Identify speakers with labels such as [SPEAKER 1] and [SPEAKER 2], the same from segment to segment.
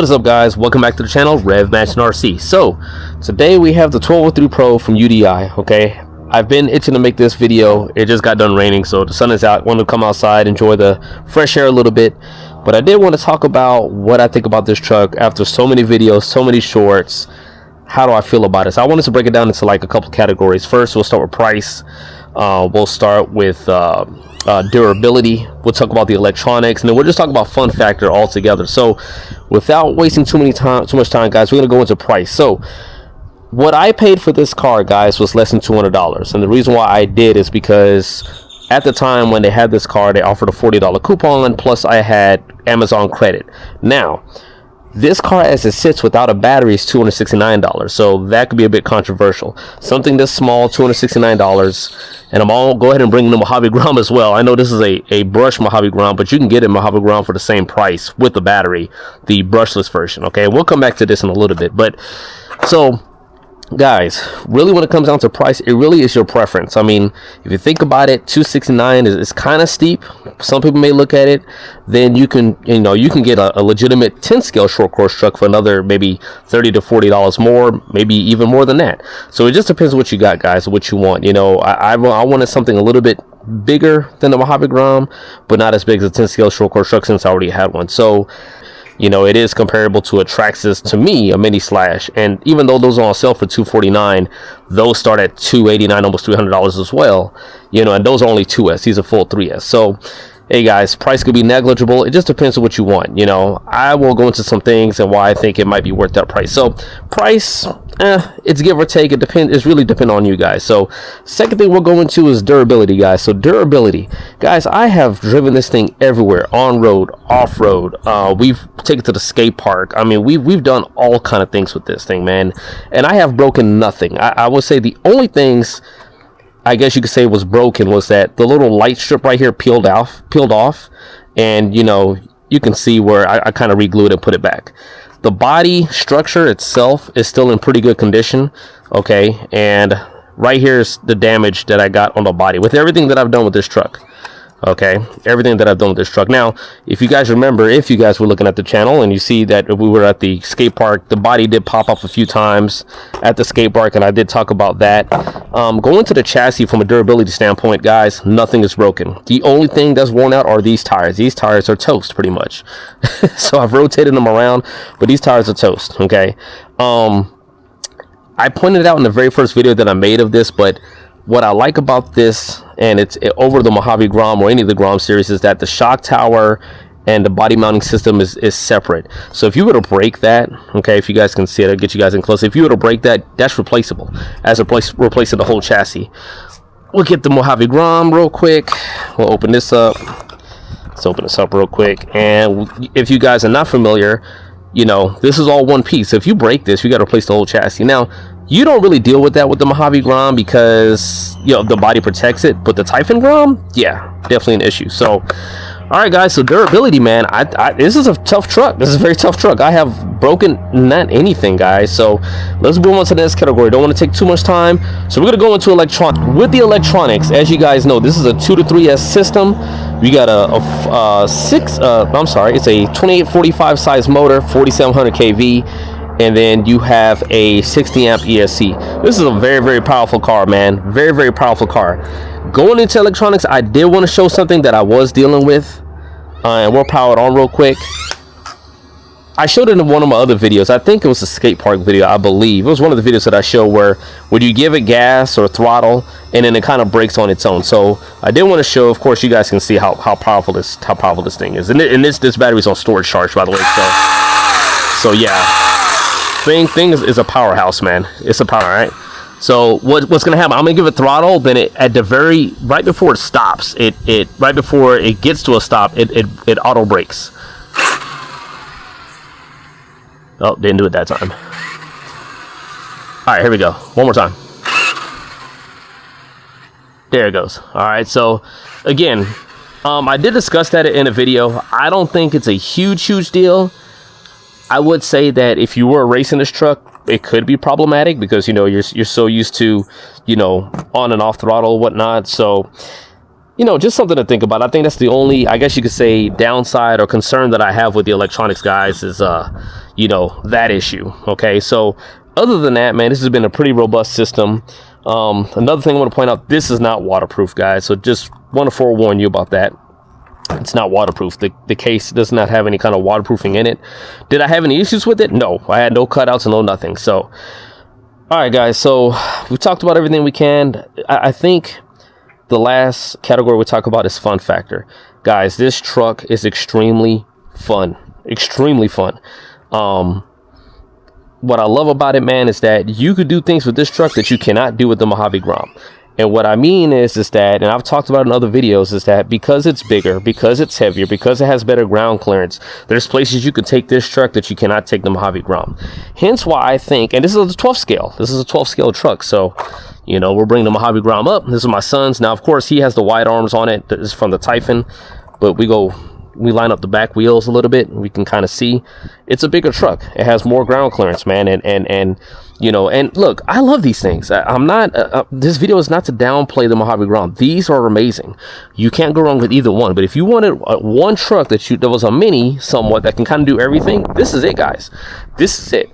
[SPEAKER 1] What is up, guys? Welcome back to the channel, Rev Match RC. So today we have the 1203 Pro from UDI. Okay, I've been itching to make this video. It just got done raining, so the sun is out. Want to come outside, enjoy the fresh air a little bit. But I did want to talk about what I think about this truck after so many videos, so many shorts. How do I feel about it? So I wanted to break it down into like a couple categories. First, we'll start with price. We'll start with durability. We'll talk about the electronics, and then we'll just talk about fun factor altogether. So without wasting too much time, guys, we're gonna go into price. So what I paid for this car, guys, was less than $200, and the reason why I did is because at the time when they had this car, they offered a $40 coupon, plus I had Amazon credit. Now this car as it sits without a battery is $269, so that could be a bit controversial. Something this small, $269, and I'll go ahead and bring the Mojave Ground as well. I know this is a brush Mojave Ground, but you can get a Mojave Ground for the same price with the battery, the brushless version. Okay, we'll come back to this in a little bit, but so guys, really when it comes down to price, it really is your preference. I mean, if you think about it, $269 is kind of steep. Some people may look at it. Then you can get a legitimate 10 scale short course truck for another maybe $30 to $40 more, maybe even more than that. So it just depends what you got, guys, what you want. I wanted something a little bit bigger than the Mojave Ground, but not as big as a 10 scale short course truck since I already had one. So it is comparable to a Traxxas, to me, a mini slash. And even though those are on sale for $249, those start at $289, almost $300 as well. And those are only 2S. These are full 3S. So, hey guys, price could be negligible. It just depends on what you want. I will go into some things and why I think it might be worth that price. So, price, it's give or take. It depends. It's really depend on you guys. So, second thing we'll go into is durability, guys. So, durability, guys. I have driven this thing everywhere, on road, off road. We've taken it to the skate park. I mean, we've done all kind of things with this thing, man. And I have broken nothing. I would say the only things I guess you could say was broken was that the little light strip right here peeled off, and you can see where I kind of re-glued and put it back. The body structure itself is still in pretty good condition, okay, and right here is the damage that I got on the body with everything that I've done with this truck. Okay, everything that I've done with this truck. Now, if you guys remember, if you guys were looking at the channel and you see that we were at the skate park, the body did pop off a few times at the skate park, and I did talk about that. Going to the chassis from a durability standpoint, guys, nothing is broken. The only thing that's worn out are these tires. These tires are toast, pretty much. So I've rotated them around, but these tires are toast. Okay, I pointed it out in the very first video that I made of this, but what I like about this, and it's over the Mojave Grom or any of the Grom series, is that the shock tower and the body mounting system is separate. So if you were to break that, okay, if you guys can see it, I'll get you guys in close. If you were to break that, that's replaceable, as replacing the whole chassis. We'll get the Mojave Grom real quick. We'll open this up. Let's open this up real quick. And if you guys are not familiar, this is all one piece. So if you break this, you got to replace the whole chassis. Now, you don't really deal with that with the Mojave Grom because the body protects it, but the Typhon Grom, yeah, definitely an issue. So, all right, guys. So durability, man. This is a tough truck. This is a very tough truck. I have broken not anything, guys. So let's move on to the next category. Don't want to take too much time. So we're gonna go into electronics. With the electronics, as you guys know, this is a 2 to 3S system. We got it's a 2845 size motor, 4700 kV. And then you have a 60 amp ESC. This is a very, very powerful car, man. Very, very powerful car. Going into electronics, I did want to show something that I was dealing with. And we'll power it on real quick. I showed it in one of my other videos. I think it was a skate park video, I believe. It was one of the videos that I showed where you give it gas or throttle, and then it kind of brakes on its own. So I did want to show, of course, you guys can see how powerful this thing is. And this battery's on storage charge, by the way. So yeah. Thing is a powerhouse, man. It's a power, right? So what's gonna happen? I'm gonna give it throttle, then right before it stops, right before it gets to a stop, it auto brakes. Oh, didn't do it that time. All right, here we go. One more time. There it goes. All right, so again, I did discuss that in a video. I don't think it's a huge deal. I would say that if you were racing this truck, it could be problematic because you're so used to on and off throttle, whatnot. So you know, just something to think about. I think that's the only, I guess you could say, downside or concern that I have with the electronics, guys, is, you know, that issue. Okay, so other than that, man, this has been a pretty robust system. Another thing I want to point out, this is not waterproof, guys, so just want to forewarn you about that. It's not waterproof. The case does not have any kind of waterproofing in it. Did I have any issues with it? No, I had no cutouts and no nothing. So all right, guys, so we talked about everything we can. I think the last category we talk about is fun factor. Guys, this truck is extremely fun. Extremely fun. What I love about it, man, is that you could do things with this truck that you cannot do with the Mojave Grom. And what I mean is that, and I've talked about in other videos, is that because it's bigger, because it's heavier, because it has better ground clearance, there's places you can take this truck that you cannot take the Mojave Grom. Hence why I think, and this is a 12 scale. This is a 12 scale truck. So, you know, we're bringing the Mojave Grom up. This is my son's. Now, of course, he has the wide arms on it. This is from the Typhon. But we line up the back wheels a little bit, and we can kind of see it's a bigger truck. It has more ground clearance, man, and you know, and look, I love these things. I'm not this video is not to downplay the Mojave Grom. These are amazing. You can't go wrong with either one. But if you wanted one truck that was a mini somewhat that can kind of do everything, this is it, guys. This is it.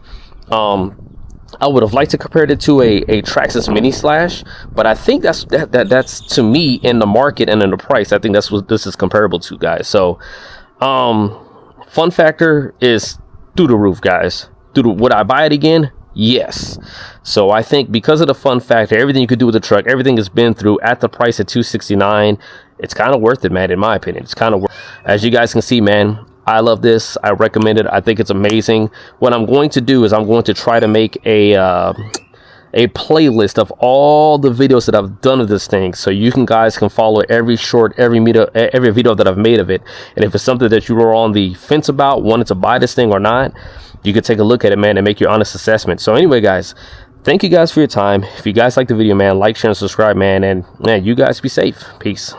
[SPEAKER 1] I would have liked to compare it to a Traxxas Mini Slash, but I think that's to me, in the market and in the price, I think that's what this is comparable to, guys. So fun factor is through the roof, guys. Would I buy it again? Yes. So I think because of the fun factor, everything you could do with the truck, everything has been through at the price of $269, it's kind of worth it, man. In my opinion, it's kind of worth it. As you guys can see, man, I love this. I recommend it. I think it's amazing. What I'm going to do is I'm going to try to make a playlist of all the videos that I've done of this thing, so you guys can follow every video that I've made of it. And if it's something that you were on the fence about, wanted to buy this thing or not, you can take a look at it, man, and make your honest assessment. So anyway, guys, thank you guys for your time. If you guys like the video, man, like, share, and subscribe, man, and man, you guys be safe. Peace.